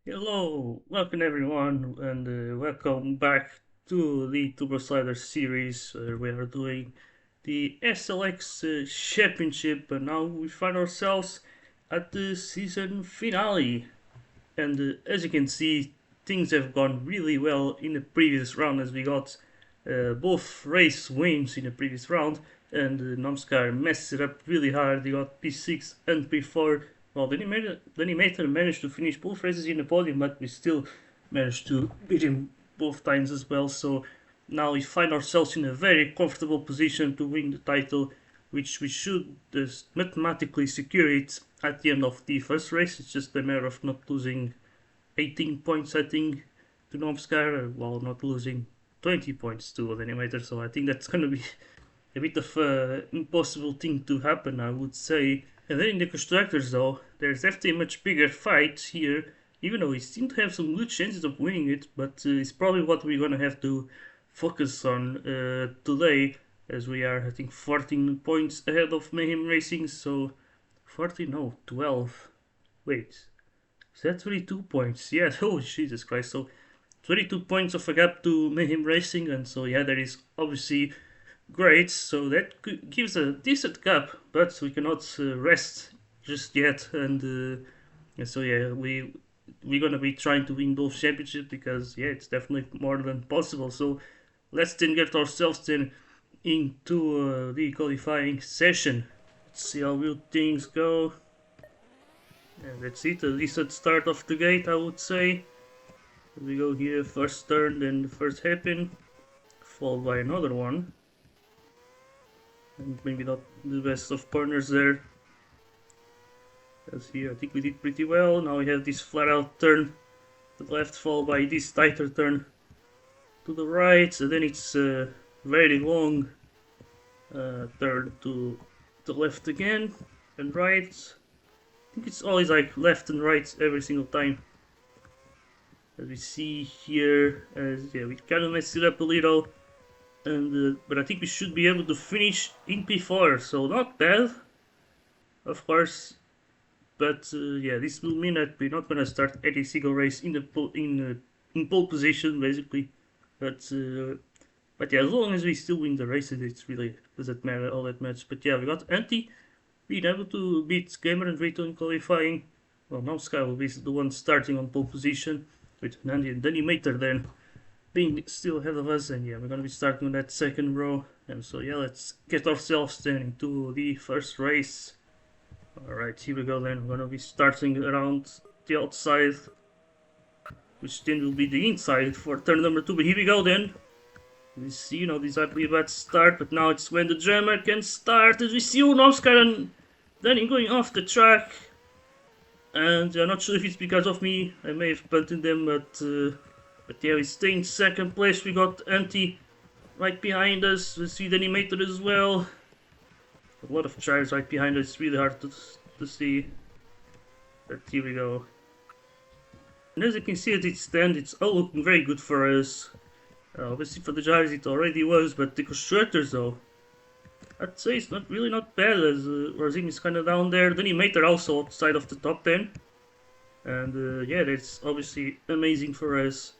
Hello, welcome everyone, and welcome back to the Turbo Slider series where we are doing the SLX Championship, and now we find ourselves at the season finale. And as you can see, things have gone really well in the previous round as we got both race wins in the previous round, and Nomskar messed it up really hard. He got P6 and P4. Well, the animator managed to finish both races in the podium, but we still managed to beat him both times as well. So now we find ourselves in a very comfortable position to win the title, which we should mathematically secure it at the end of the first race. It's just a matter of not losing 18 points, I think, to Novskar, while not losing 20 points to the animator. So I think that's going to be a bit of an impossible thing to happen, I would say. And then in the constructors, though, there's definitely a much bigger fight here, even though we seem to have some good chances of winning it, but it's probably what we're going to have to focus on today, as we are, I think, 14 points ahead of Mayhem Racing, so 14, no, 12. Wait, is that 22 points? Yeah, oh Jesus Christ, so 22 points of a gap to Mayhem Racing, and so yeah, that is obviously great. So that gives a decent gap, but we cannot rest just yet. And so yeah, we're gonna be trying to win both championships because yeah, it's definitely more than possible. So let's then get ourselves then into the qualifying session. Let's see how will things go. And that's it, a decent start off the gate, I would say. We go here, first turn, then the first hairpin, followed by another one. And maybe not the best of corners there. As here, I think we did pretty well. Now we have this flat out turn to the left, followed by this tighter turn to the right. And then it's a very long turn to the left again and right. I think it's always like left and right every single time. As we see here, as yeah, we kind of messed it up a little. And but I think we should be able to finish in P4, so not bad, of course. But yeah, this will mean that we're not gonna start every single race in pole position, basically. But yeah, as long as we still win the races, it's really doesn't matter all that much. But yeah, we got Anti being able to beat Gamer and Rito in qualifying. Well, now Sky will be the one starting on pole position with Nandi and Animator then being still ahead of us, and yeah, we're gonna be starting on that second row. And so yeah, let's get ourselves then into the first race. Alright, here we go then. We're gonna be starting around the outside, which then will be the inside for turn number 2. But here we go then. We see, this might be a bad start, but now it's when the drummer can start. As we see Unovskar and then going off the track. And I'm not sure if it's because of me. I may have punted them, but yeah, we stay in second place. We got Anti right behind us. We see the animator as well. A lot of tires right behind us. It's really hard to see. But here we go. And as you can see at its stand, it's all looking very good for us. Obviously for the drivers it already was, but the constructors though, I'd say it's really not bad, as Razim is kind of down there. The animator also outside of the top 10. And yeah, that's obviously amazing for us.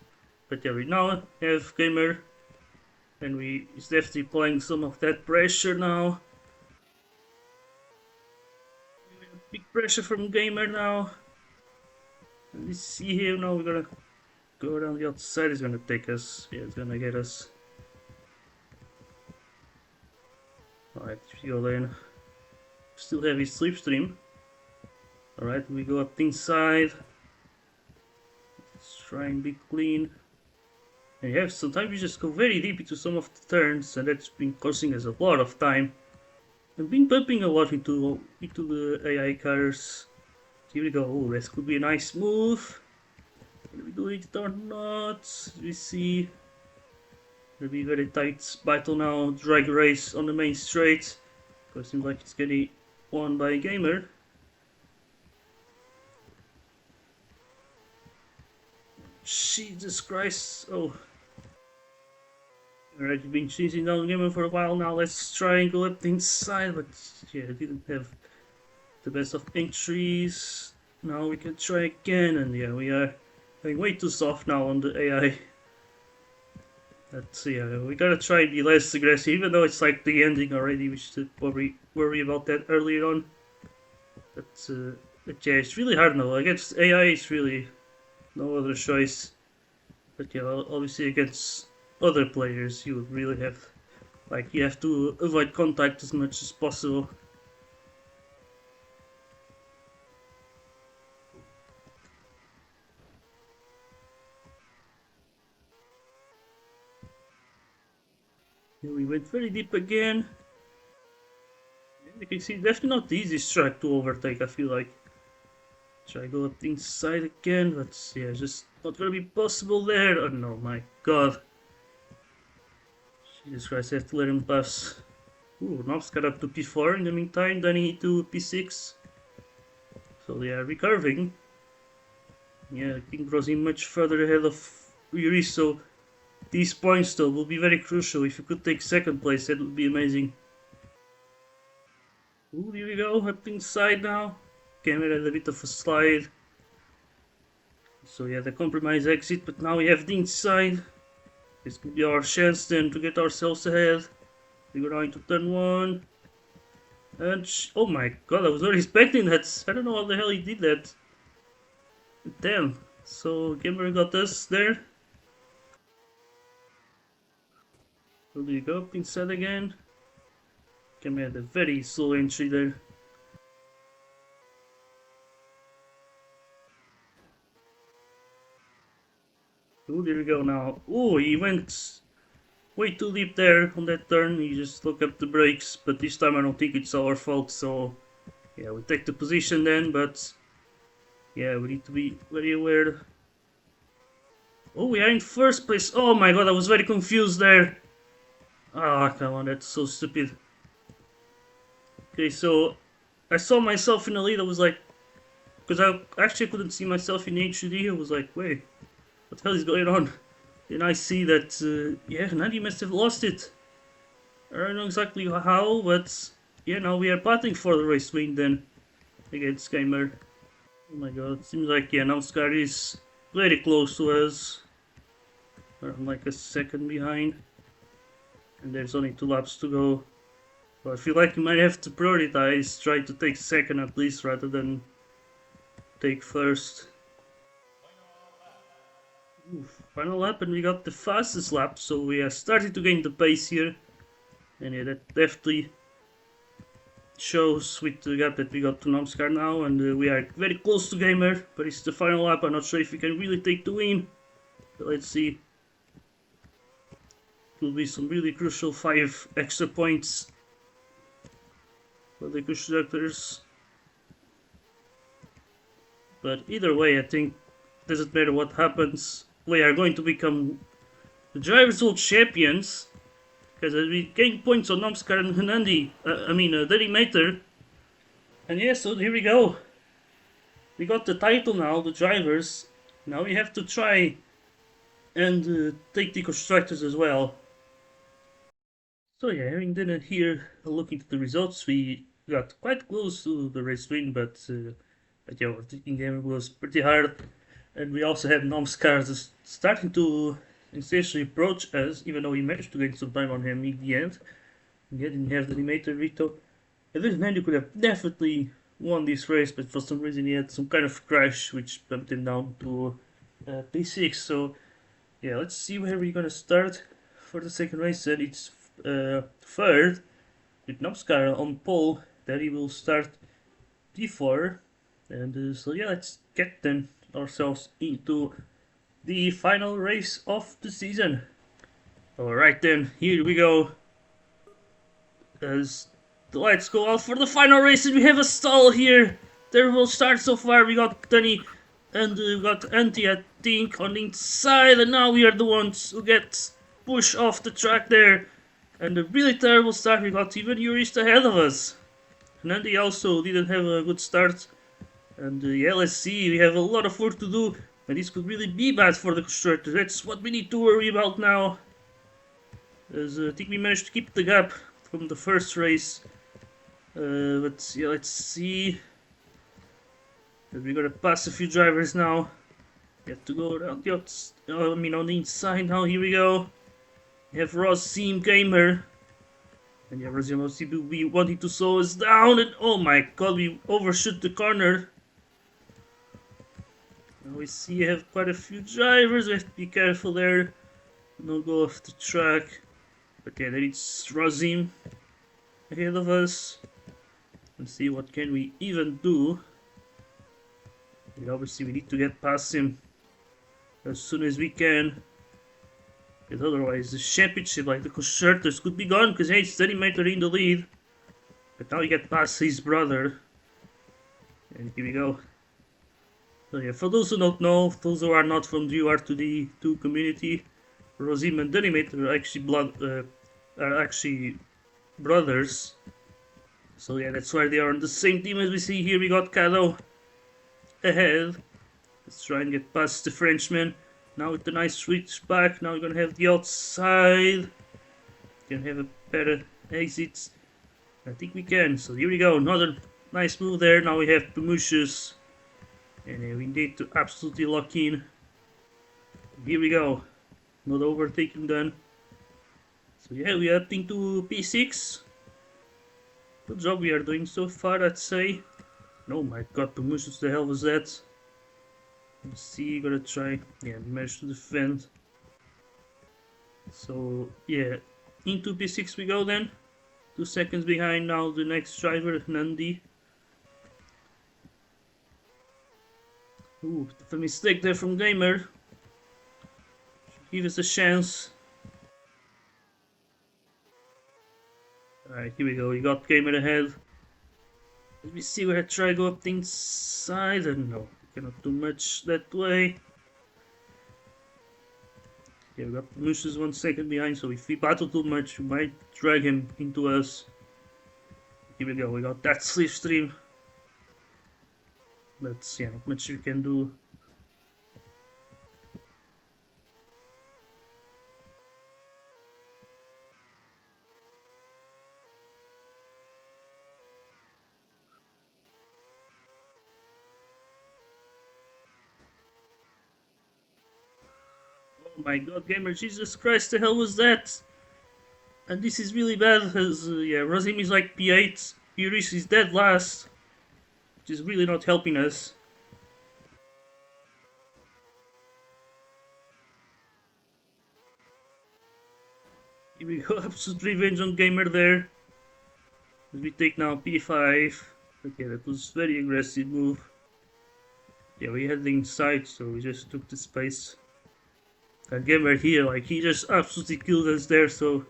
But yeah, we now have Gamer, and he's definitely applying some of that pressure now. Big pressure from Gamer now. And we see here now, we're gonna go around the outside. It's gonna take us. Yeah, it's gonna get us. Alright, we go then. Still have his slipstream. Alright, we go up inside. Let's try and be clean. And yeah, sometimes we just go very deep into some of the turns, and that's been costing us a lot of time. I've been bumping a lot into the AI cars. Here we go. Oh, this could be a nice move. Can we do it or not? We see. It'll be a very tight battle now. Drag race on the main straight. Because it seems like it's getting won by a Gamer. Jesus Christ. Oh. Alright, you've been chasing down Gamer for a while now. Let's try and go up the inside. But yeah, I didn't have the best of entries. Now we can try again. And yeah, we are Going way too soft now on the AI. Let's see, we gotta try and be less aggressive, even though it's like the ending already. We should probably worry about that earlier on. But yeah, it's really hard now. Against AI, it's really no other choice. But yeah, obviously against other players, you would really have, like, you have to avoid contact as much as possible. Here we went very deep again. You can see, definitely not the easiest track to overtake, I feel like. Try to go up the inside again, but yeah, just not gonna be possible there. Oh no, my god. Jesus Christ, I have to let him pass. Ooh, Nob's got up to P4 in the meantime, then he to P6. So they are recurving. Yeah, King crossing much further ahead of Yuri, so these points though will be very crucial. If you could take second place, that would be amazing. Ooh, here we go, up inside now. Camera had a bit of a slide. So yeah, the compromise exit, but now we have the inside. This could be our chance then to get ourselves ahead. We go down to turn 1. And oh my god, I was not expecting that. I don't know how the hell he did that. Damn. So Gamer got us there. So there you go, up inside again. Gamer had a very slow entry there. Oh, there we go now. Oh, he went way too deep there on that turn. He just looked up the brakes, but this time I don't think it's our fault. So yeah, we take the position then, but yeah, we need to be very aware. Oh, we are in first place. Oh my god, I was very confused there. Ah, come on, that's so stupid. Okay, so I saw myself in the lead. I was like, because I actually couldn't see myself in HD. I was like, wait, what the hell is going on? Then I see that, yeah, Nandi must have lost it. I don't know exactly how, but yeah, now we are batting for the race win then against Gamer. Oh my god, it seems like, yeah, now Scar is very close to us. I'm like a second behind. And there's only 2 laps to go. So I feel like you might have to prioritize, try to take second at least rather than take first. Oof, final lap, and we got the fastest lap, so we are starting to gain the pace here. And yeah, that definitely shows with the gap that we got to Nomskar now, and we are very close to Gamer, but it's the final lap. I'm not sure if we can really take the win. But let's see. It will be some really crucial 5 extra points for the constructors. But either way, I think it doesn't matter what happens. We are going to become the Drivers' World Champions. Because we gain points on Nomskar and Hanandi. Dedimator. And yeah, so here we go. We got the title now, the drivers. Now we have to try and take the constructors as well. So yeah, having done it here, looking at the results, we got quite close to the race win, but yeah, our taking game was pretty hard. And we also had Nomskar starting to essentially approach us, even though we managed to gain some time on him in the end. And yet didn't have the animator Rito. At this man, you could have definitely won this race, but for some reason he had some kind of crash which bumped him down to P6. So yeah, let's see where we're gonna start for the second race. And it's third with Nomskar on pole. Then he will start P4. And so yeah, let's get then ourselves into the final race of the season. Alright then, here we go. As the lights go out for the final race, and we have a stall here. Terrible start so far. We got Dunny and we got Anti, I think, on the inside, and now we are the ones who get pushed off the track there. And a really terrible start. We got even Yurist ahead of us. And Andy also didn't have a good start. And yeah, let's see. We have a lot of work to do, and this could really be bad for the constructor. That's what we need to worry about now. As I think we managed to keep the gap from the first race. But yeah, let's see. We're gonna pass a few drivers now. Have to go around the outs. I mean, on the inside now. Here we go. We have Rosim Gamer. And yeah, Rosim obviously will be wanting to slow us down. And oh my god, we overshoot the corner. Now we see we have quite a few drivers. We have to be careful there. Not go off the track. But yeah, there it's Rosim ahead of us. Let's see what can we even do. Obviously we need to get past him as soon as we can. Because otherwise the championship, like the constructors, could be gone. Because hey, it's Terminator in the lead. But now we get past his brother. And here we go. So yeah, for those who don't know, those who are not from the R2D2 community, Rosim and Terminator are actually brothers. So yeah, that's why they are on the same team as we see here. We got Kado ahead. Let's try and get past the Frenchman. Now with the nice switch back, now we're gonna have the outside. Can have a better exit. I think we can. So here we go. Another nice move there. Now we have Prometheus. And we need to absolutely lock in. Here we go. Not overtaking done. So yeah, we are up into P6. Good job we are doing so far, I'd say. Oh my god, Prometheus, the hell was that? Let's see, gotta try. Yeah, managed to defend. So yeah, into P6 we go then. 2 seconds behind now the next driver, Nandi. Ooh, a mistake there from Gamer. Should give us a chance. Alright, here we go. We got Gamer ahead. Let me see where I try go up the inside. And no, cannot do much that way. Yeah, we got Mooses 1 second behind, so if we battle too much, we might drag him into us. Here we go, we got that slipstream. That's, yeah, not much you can do. Oh my god, Gamer, Jesus Christ, the hell was that? And this is really bad, because, yeah, Rosim is like P8, Iris is dead last, which is really not helping us. Here we go, absolute revenge on Gamer there. As we take now P5. Okay, that was very aggressive move. Yeah, we had the inside, so we just took the space. And Gamer here, like, he just absolutely killed us there, so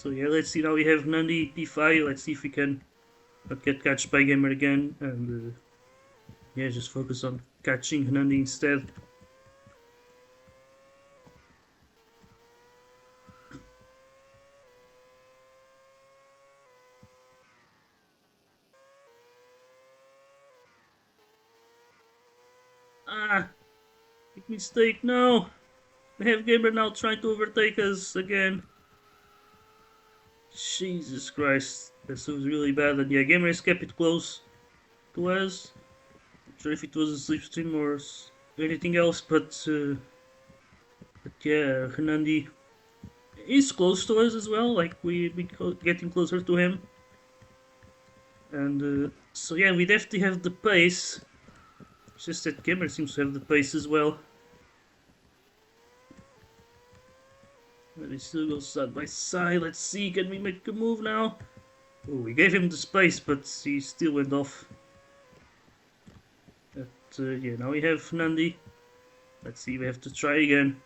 yeah, let's see, now we have Nandi P5, let's see if we can not get catched by Gamer again, and yeah, just focus on catching Nandi instead. Ah, big mistake, no! We have Gamer now trying to overtake us again. Jesus Christ, this was really bad, and yeah, Gamer has kept it close to us. Not sure if it was a slipstream or anything else, but yeah, Nandi is close to us as well, like we getting closer to him. And so yeah, we definitely have the pace. It's just that Gamer seems to have the pace as well. But we still go side by side. Let's see, can we make a move now? Oh, we gave him the space, but he still went off. But yeah, now we have Nandi. Let's see, we have to try again.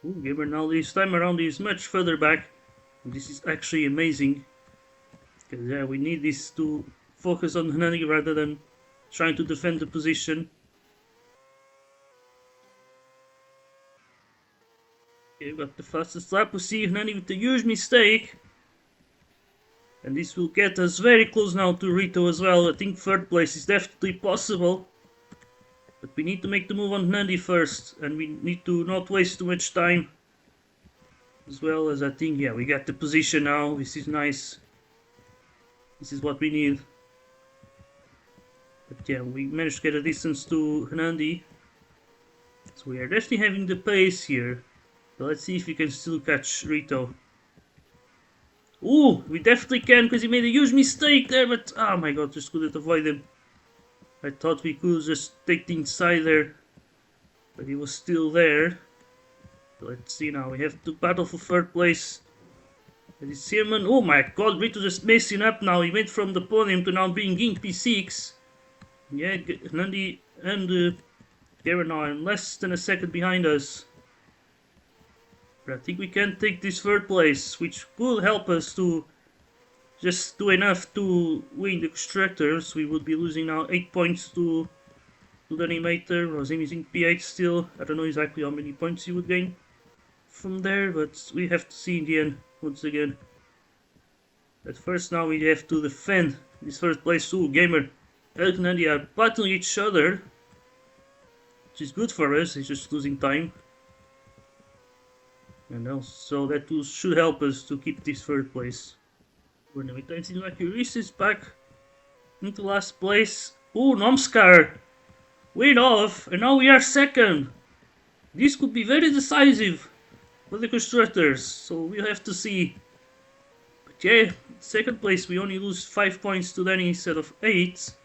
Ooh, Gamer now this time around is much further back. This is actually amazing. Because yeah, we need this to focus on Nandi rather than trying to defend the position. Okay, we got the fastest lap. We see Nandi with a huge mistake. And this will get us very close now to Rito as well. I think third place is definitely possible. But we need to make the move on Nandi first. And we need to not waste too much time. As well as I think, yeah, we got the position now. This is nice. This is what we need. yeah, we managed to get a distance to Hernandi. So we are definitely having the pace here. So let's see if we can still catch Rito. Ooh, we definitely can because he made a huge mistake there, but oh my god, just couldn't avoid him. I thought we could just take the inside there, but he was still there. Let's see now, we have to battle for third place. It is Simon. Oh my god, Rito just messing up now. He went from the podium to now being in P6. Yeah, Nandi and Garen are less than a second behind us. But I think we can take this third place, which could help us to just do enough to win the constructors. We would be losing now 8 points to the animator. Rosim is in P8 still. I don't know exactly how many points he would gain from there, but we have to see in the end once again. But first now we have to defend this first place. Ooh, Gamer and Nandi are battling each other, which is good for us. It's just losing time. And also that should help us to keep this third place. When it seems like Euris is back into last place. Ooh, Nomskar went off, and now we are second. This could be very decisive for the constructors, so we'll have to see. But yeah, second place, we only lose 5 points to Danny instead of 8.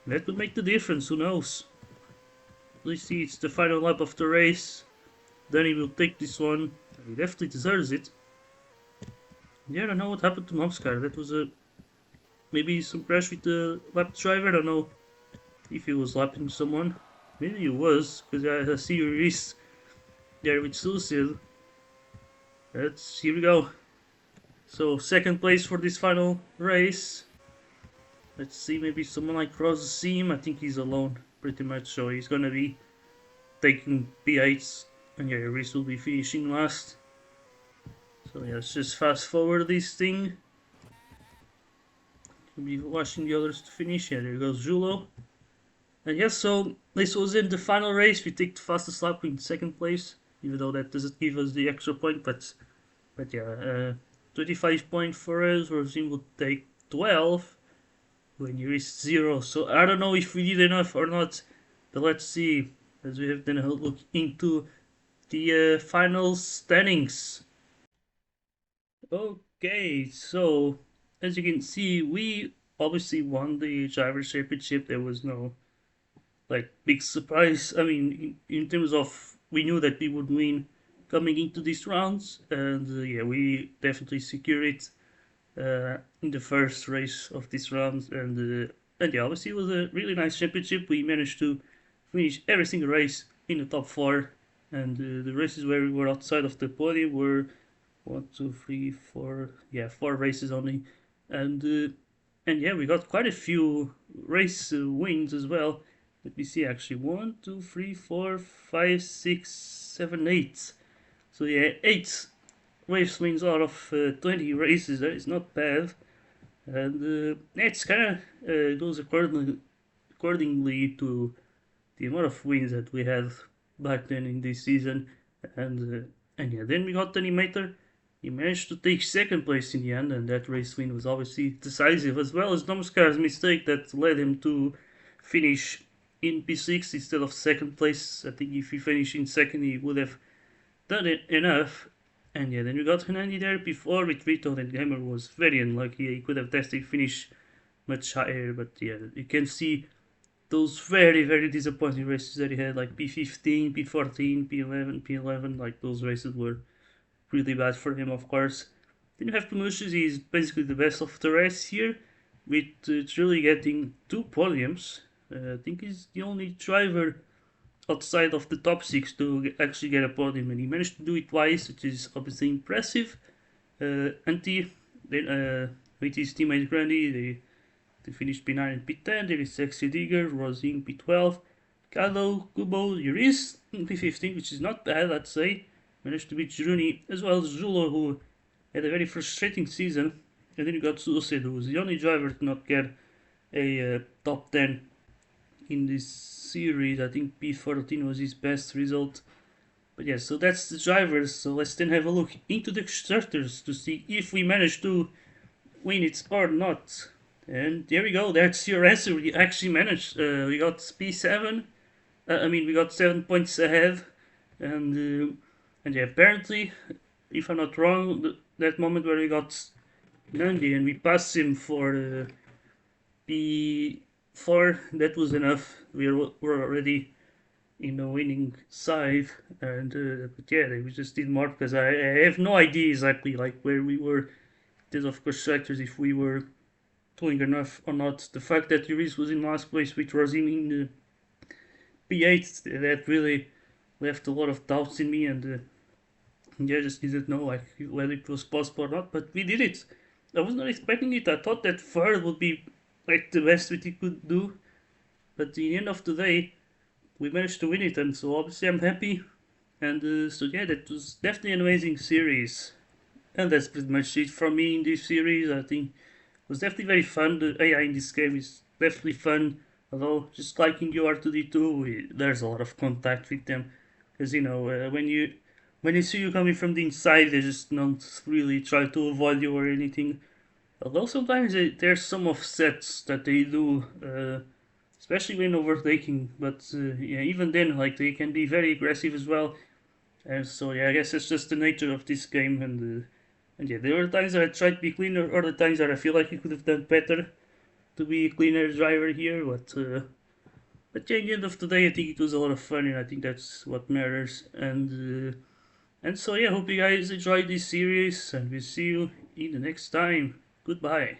That could make the difference, who knows. Let's see, it's the final lap of the race. Danny will take this one. He definitely deserves it. Yeah, I don't know what happened to Momskar. That was maybe some crash with the lap driver. I don't know if he was lapping someone. Maybe he was, because I see your wrist there with Suicide. Here we go. So second place for this final race. Let's see, maybe someone like cross the seam. I think he's alone pretty much, so he's gonna be taking P8s, and yeah, Reese will be finishing last. So yeah, let's just fast forward this thing. We'll be watching the others to finish. Yeah, there goes Julo. And yes, so this was in the final race. We take the fastest lap in second place, even though that doesn't give us the extra point. But yeah, 25 points for us. Rosin will take 12 when you reach 0. So I don't know if we did enough or not. But let's see, as we have then a look into the final standings. Okay, so as you can see, we obviously won the driver championship. There was no like big surprise. I mean, in terms of we knew that we would win coming into these rounds, and yeah, we definitely secured it in the first race of this round, and yeah, obviously it was a really nice championship. We managed to finish every single race in the top 4, and the races where we were outside of the podium were 1, 2, 3, 4, yeah, 4 races only, and yeah, we got quite a few race wins as well. Let me see, actually, 1, 2, 3, 4, 5, 6, 7, 8. So yeah, 8 race wins out of 20 races. That is not bad, and it's kind of goes accordingly to the amount of wins that we had back then in this season, and yeah, then we got the animator. He managed to take second place in the end, and that race win was obviously decisive, as well as Nomskar's mistake that led him to finish in P6 instead of second place. I think if he finished in second, he would have done it enough. And yeah, then we got Hernandi there before with Rito, and Gamer was very unlucky. He could have tested finish much higher, but yeah, you can see those very, very disappointing races that he had, like P15, P14, P11, P11, like those races were really bad for him, of course. Then you have Pamushis, he's basically the best of the rest here, with truly getting 2 podiums. I think he's the only driver outside of the top 6 to actually get a podium, and he managed to do it twice, which is obviously impressive. Antti, then with his teammate Grandy, they finished P9 and P10. There is Sexy Digger, Rosin P12, Kado, Kubo, Yuris P15, which is not bad, I'd say. Managed to beat Juruni, as well as Zulo, who had a very frustrating season. And then you got Suicide, who was the only driver to not get a top 10 in this series. I think P14 was his best result. But yeah, so that's the drivers. So let's then have a look into the constructors to see if we managed to win it or not. And there we go. That's your answer. We actually managed. We got P7. We got 7 points ahead, and yeah, apparently, if I'm not wrong, that moment where we got Nandi and we passed him for P4, that was enough. Were already in the winning side, and but yeah, we just did more because I have no idea exactly like where we were. There's of course factors if we were doing enough or not. The fact that Uris was in last place, which was in the P8, that really left a lot of doubts in me, and yeah, I just didn't know like whether it was possible or not. But we did it. I was not expecting it. I thought that third would be like the best we could do, but at the end of the day, we managed to win it, and so obviously I'm happy. And so yeah, that was definitely an amazing series. And that's pretty much it for me in this series. I think it was definitely very fun. The AI in this game is definitely fun. Although, just like in UR2D2, there's a lot of contact with them. Because, when you see you coming from the inside, they just don't really try to avoid you or anything. Although sometimes there's some offsets that they do, especially when overtaking. But yeah, even then, like they can be very aggressive as well. And so yeah, I guess it's just the nature of this game. And yeah, there were times that I tried to be cleaner, other times that I feel like you could have done better to be a cleaner driver here. But yeah, at the end of the day, I think it was a lot of fun, and I think that's what matters. And so yeah, hope you guys enjoyed this series, and we'll see you in the next time. Goodbye.